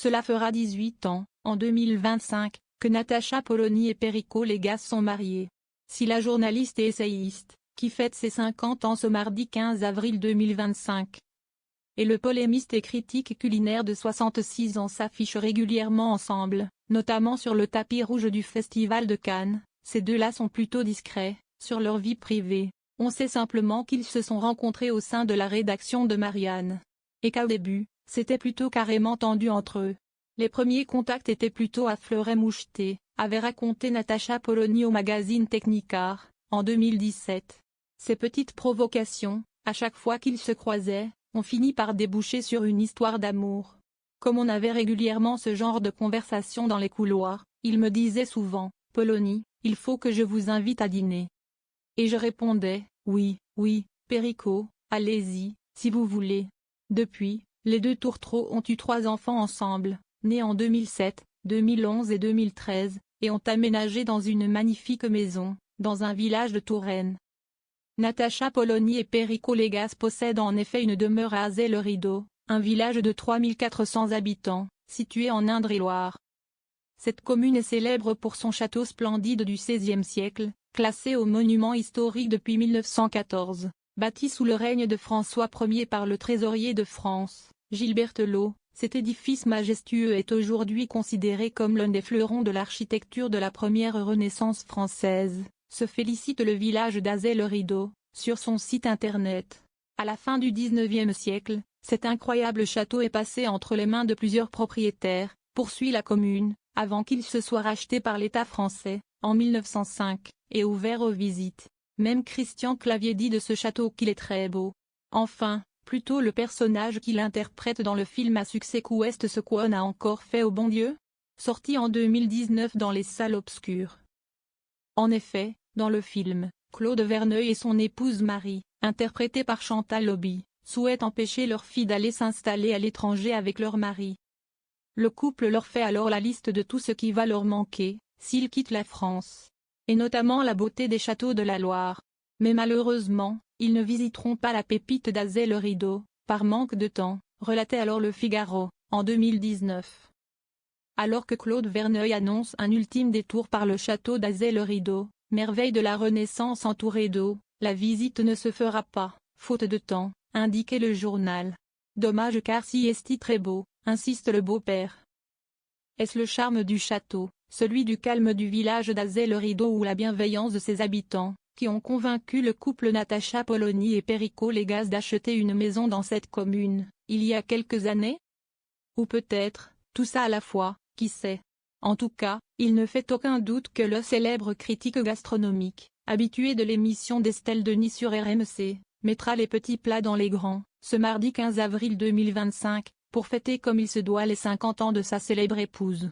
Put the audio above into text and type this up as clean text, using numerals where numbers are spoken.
Cela fera 18 ans, en 2025, que Natacha Polony et Perico Légas sont mariés. Si la journaliste et essayiste, qui fête ses 50 ans ce mardi 15 avril 2025, et le polémiste et critique culinaire de 66 ans s'affichent régulièrement ensemble, notamment sur le tapis rouge du Festival de Cannes, ces deux-là sont plutôt discrets, sur leur vie privée. On sait simplement qu'ils se sont rencontrés au sein de la rédaction de Marianne. Et qu'au début, c'était plutôt carrément tendu entre eux. Les premiers contacts étaient plutôt à fleuret moucheté, avait raconté Natacha Polony au magazine Technicar, en 2017. Ces petites provocations, à chaque fois qu'ils se croisaient, ont fini par déboucher sur une histoire d'amour. Comme on avait régulièrement ce genre de conversation dans les couloirs, il me disait souvent, « Polony, il faut que je vous invite à dîner. » Et je répondais, « Oui, oui, Perico, allez-y, si vous voulez. » Depuis, les deux tourtereaux ont eu 3 enfants ensemble, nés en 2007, 2011 et 2013, et ont aménagé dans une magnifique maison, dans un village de Touraine. Natacha Polony et Perico Légas possèdent en effet une demeure à Azay-le-Rideau, un village de 3400 habitants, situé en Indre-et-Loire. Cette commune est célèbre pour son château splendide du XVIe siècle, classé au monument historique depuis 1914, bâti sous le règne de François Ier par le trésorier de France, Gilles Berthelot. Cet édifice majestueux est aujourd'hui considéré comme l'un des fleurons de l'architecture de la première Renaissance française, se félicite le village d'Azay-le-Rideau, sur son site internet. À la fin du XIXe siècle, cet incroyable château est passé entre les mains de plusieurs propriétaires, poursuit la commune, avant qu'il se soit racheté par l'État français, en 1905, et ouvert aux visites. Même Christian Clavier dit de ce château qu'il est très beau. Enfin, plutôt le personnage qu'il interprète dans le film à succès Qu'est ce qu'on a encore fait au bon Dieu, sorti en 2019 dans les salles obscures. En effet, dans le film, Claude Verneuil et son épouse Marie, interprétée par Chantal Lobby, souhaitent empêcher leur fille d'aller s'installer à l'étranger avec leur mari. Le couple leur fait alors la liste de tout ce qui va leur manquer, s'ils quittent la France, et notamment la beauté des châteaux de la Loire. Mais malheureusement, ils ne visiteront pas la pépite d'Azay-le-Rideau, par manque de temps, relatait alors Le Figaro, en 2019. Alors que Claude Verneuil annonce un ultime détour par le château d'Azay-le-Rideau, merveille de la Renaissance entourée d'eau, la visite ne se fera pas, faute de temps, indiquait le journal. Dommage car si est très beau, insiste le beau-père. Est-ce le charme du château, celui du calme du village d'Azay-le-Rideau ou la bienveillance de ses habitants, qui ont convaincu le couple Natacha Polony et Perico Légas d'acheter une maison dans cette commune, il y a quelques années? Ou peut-être, tout ça à la fois, qui sait? En tout cas, il ne fait aucun doute que le célèbre critique gastronomique, habitué de l'émission d'Estelle Denis sur RMC, mettra les petits plats dans les grands, ce mardi 15 avril 2025, pour fêter comme il se doit les 50 ans de sa célèbre épouse.